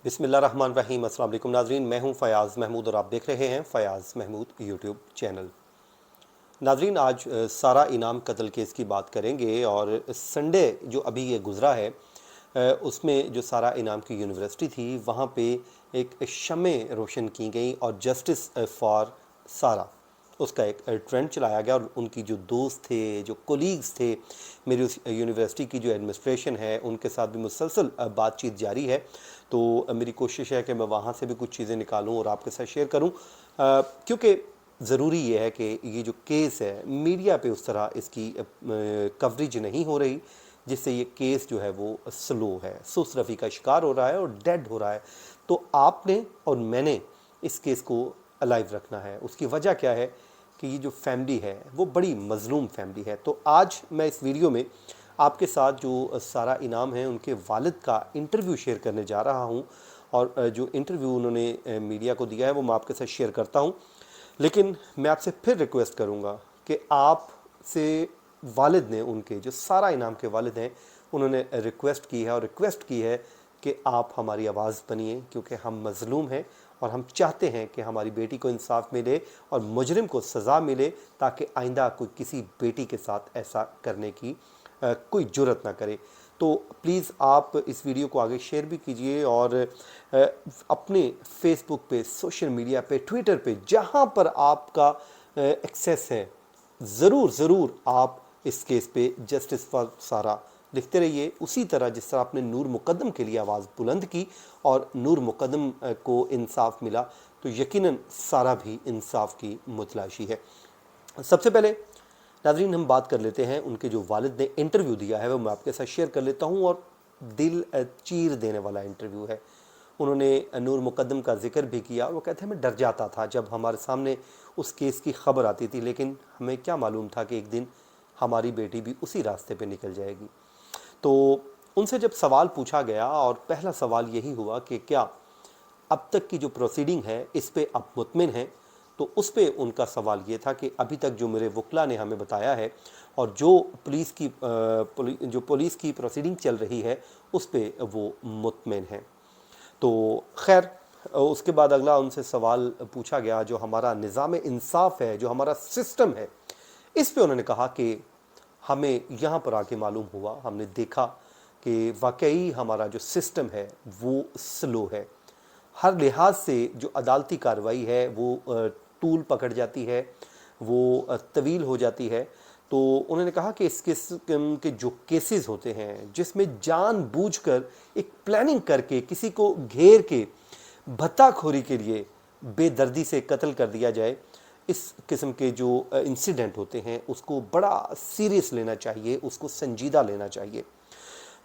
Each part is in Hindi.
बिस्मिल्लाहिर्रहमानिर्रहीम। अस्सलाम वालेकुम नाज़रीन, मैं हूं फ़याज़ महमूद और आप देख रहे हैं फ़याज़ महमूद यूट्यूब चैनल। नाज़रीन, आज सारा इनाम कत्ल केस की बात करेंगे और संडे जो अभी ये गुज़रा है उसमें जो सारा इनाम की यूनिवर्सिटी थी वहाँ पे एक शमें रोशन की गई और जस्टिस फॉर सारा उसका एक ट्रेंड चलाया गया और उनकी जो दोस्त थे, जो कोलीग्स थे, मेरी उस यूनिवर्सिटी की जो एडमिनिस्ट्रेशन है उनके साथ भी मुसलसल बातचीत जारी है। तो मेरी कोशिश है कि मैं वहाँ से भी कुछ चीज़ें निकालूं और आपके साथ शेयर करूं, क्योंकि ज़रूरी ये है कि ये जो केस है मीडिया पे उस तरह इसकी कवरेज नहीं हो रही, जिससे ये केस जो है वो स्लो है, सुसरफी का शिकार हो रहा है और डेड हो रहा है। तो आपने और मैंने इस केस को अलाइव रखना है। उसकी वजह क्या है कि ये जो फैमिली है वो बड़ी मज़लूम फैमिली है। तो आज मैं इस वीडियो में आपके साथ जो सारा इनाम है उनके वालिद का इंटरव्यू शेयर करने जा रहा हूँ और जो इंटरव्यू उन्होंने मीडिया को दिया है वो मैं आपके साथ शेयर करता हूँ। लेकिन मैं आपसे फिर रिक्वेस्ट करूँगा कि आप से वालिद ने, उनके जो सारा इनाम के वालिद हैं, उन्होंने रिक्वेस्ट की है और रिक्वेस्ट की है कि आप हमारी आवाज़ बनिए, क्योंकि हम मज़लूम हैं और हम चाहते हैं कि हमारी बेटी को इंसाफ मिले और मुजरिम को सज़ा मिले, ताकि आइंदा कोई किसी बेटी के साथ ऐसा करने की कोई जुर्रत ना करे। तो प्लीज़ आप इस वीडियो को आगे शेयर भी कीजिए और अपने फेसबुक पे, सोशल मीडिया पे, ट्विटर पे, जहाँ पर आपका एक्सेस है, ज़रूर आप इस केस पे जस्टिस फॉर सारा लिखते रहिए। उसी तरह जिस तरह आपने नूर मुकद्दम के लिए आवाज़ बुलंद की और नूर मुकद्दम को इंसाफ मिला, तो यकीनन सारा भी इंसाफ की मुतलाशी है। सबसे पहले नाज़रीन हम बात कर लेते हैं, उनके जो वालिद ने इंटरव्यू दिया है वो मैं आपके साथ शेयर कर लेता हूँ और दिल चीर देने वाला इंटरव्यू है। उन्होंने नूर मुकद्दम का जिक्र भी किया। वो कहते हैं मैं डर जाता था जब हमारे सामने उस केस की खबर आती थी, लेकिन हमें क्या मालूम था कि एक दिन हमारी बेटी भी उसी रास्ते पे निकल जाएगी। तो उनसे जब सवाल पूछा गया और पहला सवाल यही हुआ कि क्या अब तक की जो प्रोसीडिंग है इस पे आप मुतमिन हैं, तो उस पे उनका सवाल ये था कि अभी तक जो मेरे वकला ने हमें बताया है और जो पुलिस की प्रोसीडिंग चल रही है उस पे वो मुतमिन हैं। तो खैर उसके बाद अगला उनसे सवाल पूछा गया, जो हमारा निज़ाम इंसाफ है, जो हमारा सिस्टम है, इस पे उन्होंने कहा कि हमें यहाँ पर आके मालूम हुआ, हमने देखा कि वाकई हमारा जो सिस्टम है वो स्लो है। हर लिहाज से जो अदालती कार्रवाई है वो टूल पकड़ जाती है, वो तवील हो जाती है। तो उन्होंने कहा कि इस किस्म के जो केसेस होते हैं जिसमें जानबूझकर एक प्लानिंग करके किसी को घेर के भत्ताखोरी के लिए बेदर्दी से कत्ल कर दिया जाए, इस किस्म के जो इंसिडेंट होते हैं उसको बड़ा सीरियस लेना चाहिए, उसको संजीदा लेना चाहिए।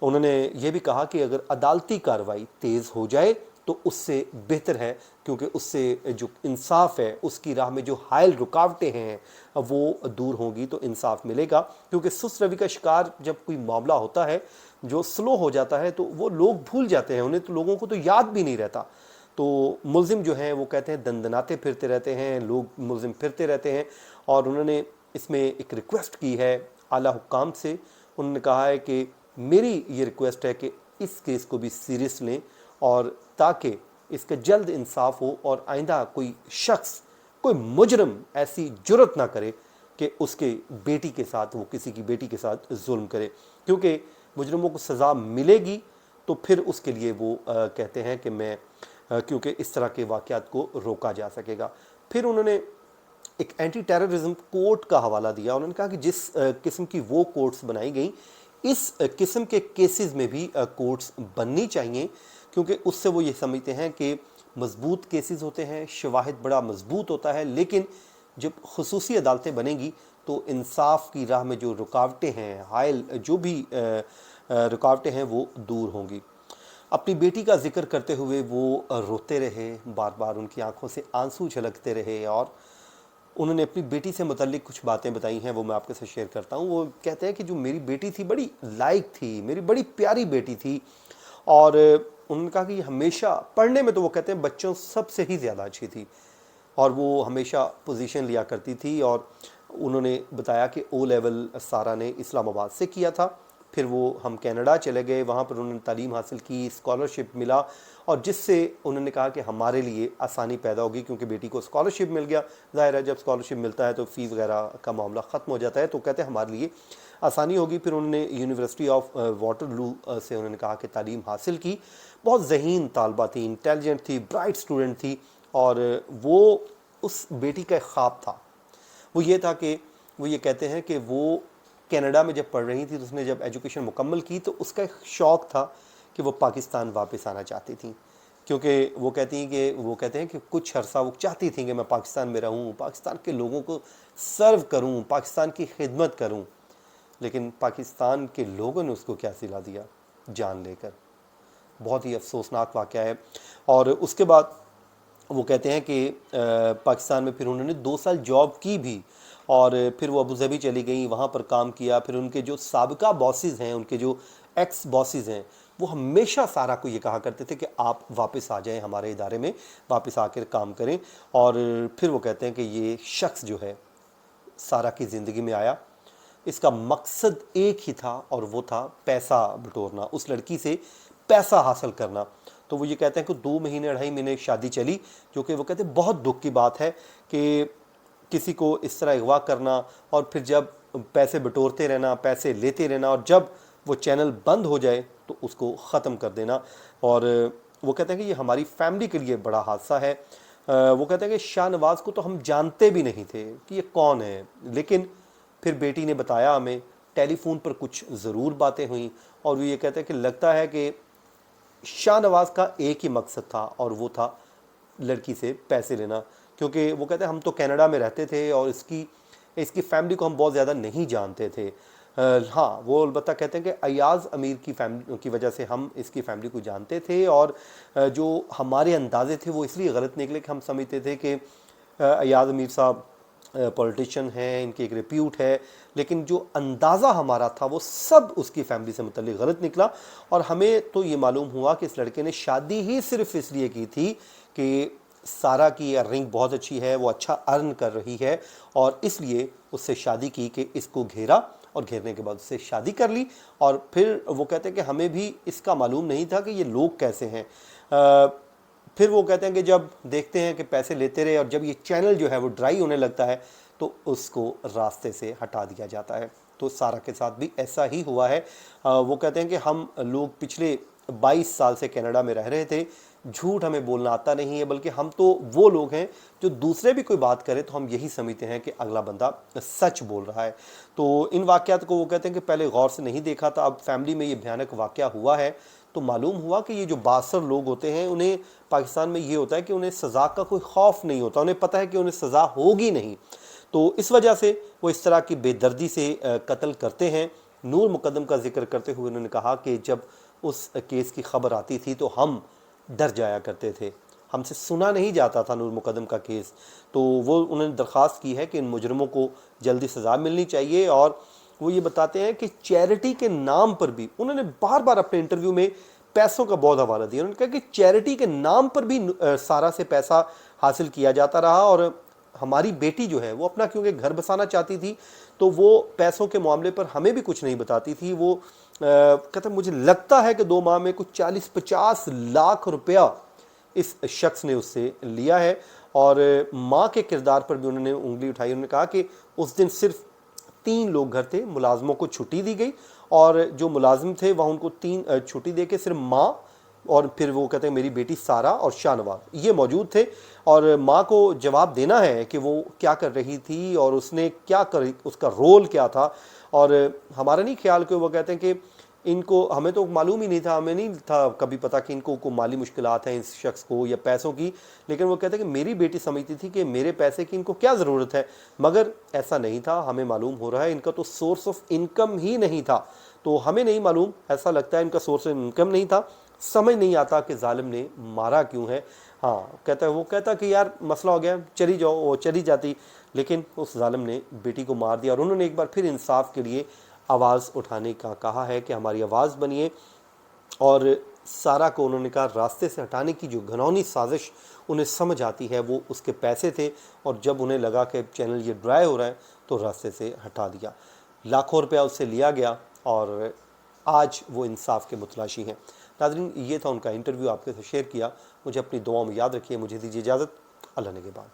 उन्होंने ये भी कहा कि अगर अदालती कार्रवाई तेज़ हो जाए तो उससे बेहतर है, क्योंकि उससे जो इंसाफ है उसकी राह में जो हायल रुकावटें हैं वो दूर होंगी, तो इंसाफ मिलेगा। क्योंकि सुस्त रवि का शिकार जब कोई मामला होता है जो स्लो हो जाता है तो वो लोग भूल जाते हैं, उन्हें तो लोगों को तो याद भी नहीं रहता। तो मुलजिम जो हैं वो कहते हैं दंदनाते फिरते रहते हैं, लोग मुलजिम फिरते रहते हैं। और उन्होंने इसमें एक रिक्वेस्ट की है आला हुक्काम से। उन्होंने कहा है कि मेरी ये रिक्वेस्ट है कि इस केस को भी सीरियस लें और ताकि इसका जल्द इंसाफ हो और आइंदा कोई शख्स, कोई मुजरम ऐसी जुर्रत ना करे कि उसके बेटी के साथ, वो किसी की बेटी के साथ जुल्म करे। क्योंकि मुजरमों को सज़ा मिलेगी तो फिर उसके लिए वो कहते हैं कि मैं क्योंकि इस तरह के वाक़यात को रोका जा सकेगा। फिर उन्होंने एक एंटी टेररिज्म कोर्ट का हवाला दिया। उन्होंने कहा कि जिस किस्म की वो कोर्ट्स बनाई गई, इस किस्म के केसेस में भी कोर्ट्स बननी चाहिए, क्योंकि उससे वो ये समझते हैं कि मजबूत केसेस होते हैं, शवाहिद बड़ा मजबूत होता है, लेकिन जब खुसूसी अदालतें बनेंगी तो इंसाफ की राह में जो रुकावटें हैं, हायल जो भी रुकावटें हैं वो दूर होंगी। अपनी बेटी का जिक्र करते हुए वो रोते रहे, बार बार उनकी आंखों से आंसू झलकते रहे और उन्होंने अपनी बेटी से मुतल्लिक कुछ बातें बताई हैं, वो मैं आपके साथ शेयर करता हूँ। वो कहते हैं कि जो मेरी बेटी थी बड़ी लायक थी, मेरी बड़ी प्यारी बेटी थी। और उन्होंने कहा कि हमेशा पढ़ने में तो वो कहते हैं बच्चों सबसे ही ज़्यादा अच्छी थी और वो हमेशा पोजीशन लिया करती थी। और उन्होंने बताया कि ओ लेवल सारा ने इस्लामाबाद से किया था फिर वो हम कनाडा चले गए, वहाँ पर उन्होंने तालीम हासिल की, स्कॉलरशिप मिला, और जिससे उन्होंने कहा कि हमारे लिए आसानी पैदा होगी क्योंकि बेटी को स्कॉलरशिप मिल गया। ज़ाहिर है जब स्कॉलरशिप मिलता है तो फ़ी वगैरह का मामला ख़त्म हो जाता है, तो कहते हैं हमारे लिए आसानी होगी। फिर उन्होंने यूनिवर्सिटी ऑफ वाटरलू से उन्होंने कहा कि तालीम हासिल की। बहुत ज़हीन तालबा थी, इंटेलिजेंट थी, ब्राइट स्टूडेंट थी, और वो उस बेटी का एक ख्वाब था, वो ये था कि वो ये कहते हैं कि वो कनाडा में जब पढ़ रही थी तो उसने जब एजुकेशन मुकम्मल की तो उसका एक शौक़ था कि वो पाकिस्तान वापस आना चाहती थी, क्योंकि वो कहते हैं कि कुछ अरसा वो चाहती थी कि मैं पाकिस्तान में रहूं, पाकिस्तान के लोगों को सर्व करूं, पाकिस्तान की खिदमत करूं। लेकिन पाकिस्तान के लोगों ने उसको क्या सिला दिया, जान लेकर। बहुत ही अफसोसनाक वाक़या है। और उसके बाद वो कहते हैं कि पाकिस्तान में फिर उन्होंने 2 साल जॉब की भी, और फिर वो अबू धाबी चली गई, वहाँ पर काम किया। फिर उनके जो साबिका बॉसेस हैं, उनके जो एक्स बॉसेस हैं, वो हमेशा सारा को ये कहा करते थे कि आप वापस आ जाएं हमारे इदारे में, वापस आकर काम करें। और फिर वो कहते हैं कि ये शख्स जो है सारा की ज़िंदगी में आया, इसका मकसद एक ही था और वो था पैसा बटोरना, उस लड़की से पैसा हासिल करना। तो वो ये कहते हैं कि 2 महीने 2.5 महीने शादी चली, जो कि वो कहते हैं बहुत दुख की बात है कि किसी को इस तरह अगवा करना, और फिर जब पैसे बटोरते रहना, पैसे लेते रहना, और जब वो चैनल बंद हो जाए तो उसको ख़त्म कर देना। और वो कहते हैं कि ये हमारी फैमिली के लिए बड़ा हादसा है। वो कहते हैं कि शाहनवाज़ को तो हम जानते भी नहीं थे कि ये कौन है, लेकिन फिर बेटी ने बताया हमें, टेलीफोन पर कुछ ज़रूर बातें हुई, और वो ये कहते हैं कि लगता है कि शाहनवाज़ का एक ही मकसद था और वो था लड़की से पैसे लेना। क्योंकि वो कहते हैं हम तो कनाडा में रहते थे और इसकी फैमिली को हम बहुत ज़्यादा नहीं जानते थे। हाँ, वो अलबत्ता कहते हैं कि अयाज़ अमीर की फैमिली की वजह से हम इसकी फैमिली को जानते थे, और जो हमारे अंदाज़े थे वो इसलिए गलत निकले कि हम समझते थे कि अयाज़ अमीर साहब पॉलिटिशियन हैं, इनकी एक रिप्यूट है, लेकिन जो अंदाज़ा हमारा था वो सब उसकी फैमिली से मुतल्लिक़ गलत निकला। और हमें तो ये मालूम हुआ कि इस लड़के ने शादी ही सिर्फ इसलिए की थी कि सारा की अर्निंग बहुत अच्छी है, वो अच्छा अर्न कर रही है, और इसलिए उससे शादी की कि इसको घेरा, और घेरने के बाद उससे शादी कर ली। और फिर वो कहते हैं कि हमें भी इसका मालूम नहीं था कि ये लोग कैसे हैं। फिर वो कहते हैं कि जब देखते हैं कि पैसे लेते रहे और जब ये चैनल जो है वो ड्राई होने लगता है तो उसको रास्ते से हटा दिया जाता है। तो सारा के साथ भी ऐसा ही हुआ है। वो कहते हैं कि हम लोग पिछले 22 साल से कनाडा में रह रहे थे, झूठ हमें बोलना आता नहीं है, बल्कि हम तो वो लोग हैं जो दूसरे भी कोई बात करे तो हम यही समझते हैं कि अगला बंदा सच बोल रहा है। तो इन वाक़यात को वो कहते हैं कि पहले गौर से नहीं देखा था, अब फैमिली में ये भयानक वाक़या हुआ है तो मालूम हुआ कि ये जो बासर लोग होते हैं उन्हें पाकिस्तान में ये होता है कि उन्हें सज़ा का कोई खौफ नहीं होता, उन्हें पता है कि उन्हें सज़ा होगी नहीं, तो इस वजह से वो इस तरह की बेदर्दी से कत्ल करते हैं। नूर मुकद्दम का जिक्र करते हुए उन्होंने कहा कि जब उस केस की खबर आती थी तो हम डर जाया करते थे, हमसे सुना नहीं जाता था नूर मुकद्दम का केस। तो वो उन्होंने दरख्वास्त की है कि इन मुजरमों को जल्दी सज़ा मिलनी चाहिए। और वो ये बताते हैं कि चैरिटी के नाम पर भी उन्होंने बार बार अपने इंटरव्यू में पैसों का बहुत हवाला दिया। उन्होंने कहा कि चैरिटी के नाम पर भी सारा से पैसा हासिल किया जाता रहा, और हमारी बेटी जो है वो अपना क्योंकि घर बसाना चाहती थी तो वो पैसों के मामले पर हमें भी कुछ नहीं बताती थी। वो कहते मुझे लगता है कि 2 माह में कुछ 40-50 लाख रुपया इस शख्स ने उससे लिया है। और माँ के किरदार पर भी उन्होंने उंगली उठाई। उन्होंने कहा कि उस दिन सिर्फ 3 लोग घर थे, मुलाजमों को छुट्टी दी गई, और जो मुलाजिम थे वहाँ उनको 3 छुट्टी दे के सिर्फ माँ और फिर वो कहते हैं मेरी बेटी सारा और शाहनवाज ये मौजूद थे। और माँ को जवाब देना है कि वो क्या कर रही थी और उसने क्या कर, उसका रोल क्या था। और हमारा नहीं ख्याल कि वो कहते हैं कि इनको, हमें तो मालूम ही नहीं था, हमें नहीं था कभी पता कि इनको को माली मुश्किलात हैं इस शख्स को या पैसों की, लेकिन वो कहते हैं कि मेरी बेटी समझती थी कि मेरे पैसे की इनको क्या ज़रूरत है, मगर ऐसा नहीं था। हमें मालूम हो रहा है इनका तो सोर्स ऑफ इनकम ही नहीं था, तो हमें नहीं मालूम, ऐसा लगता है इनका सोर्स ऑफ इनकम नहीं था। समझ नहीं आता कि जालिम ने मारा क्यों है। हाँ, वो कहता कि यार मसला हो गया, चली जाओ, वो चली जाती, लेकिन उस जालिम ने बेटी को मार दिया। और उन्होंने एक बार फिर इंसाफ के लिए आवाज़ उठाने का कहा है कि हमारी आवाज़ बनिए। और सारा को उन्होंने कहा रास्ते से हटाने की जो घिनौनी साजिश उन्हें समझ आती है वो उसके पैसे थे, और जब उन्हें लगा कि चैनल ये ड्राई हो रहा है तो रास्ते से हटा दिया। लाखों रुपया उससे लिया गया और आज वो इंसाफ के मुतलाशी हैं। नाज़रीन, ये था उनका इंटरव्यू, आपके साथ शेयर किया। मुझे अपनी दुआओं में याद रखिए। मुझे दीजिए इजाज़त। अल्लाह ने के बाद।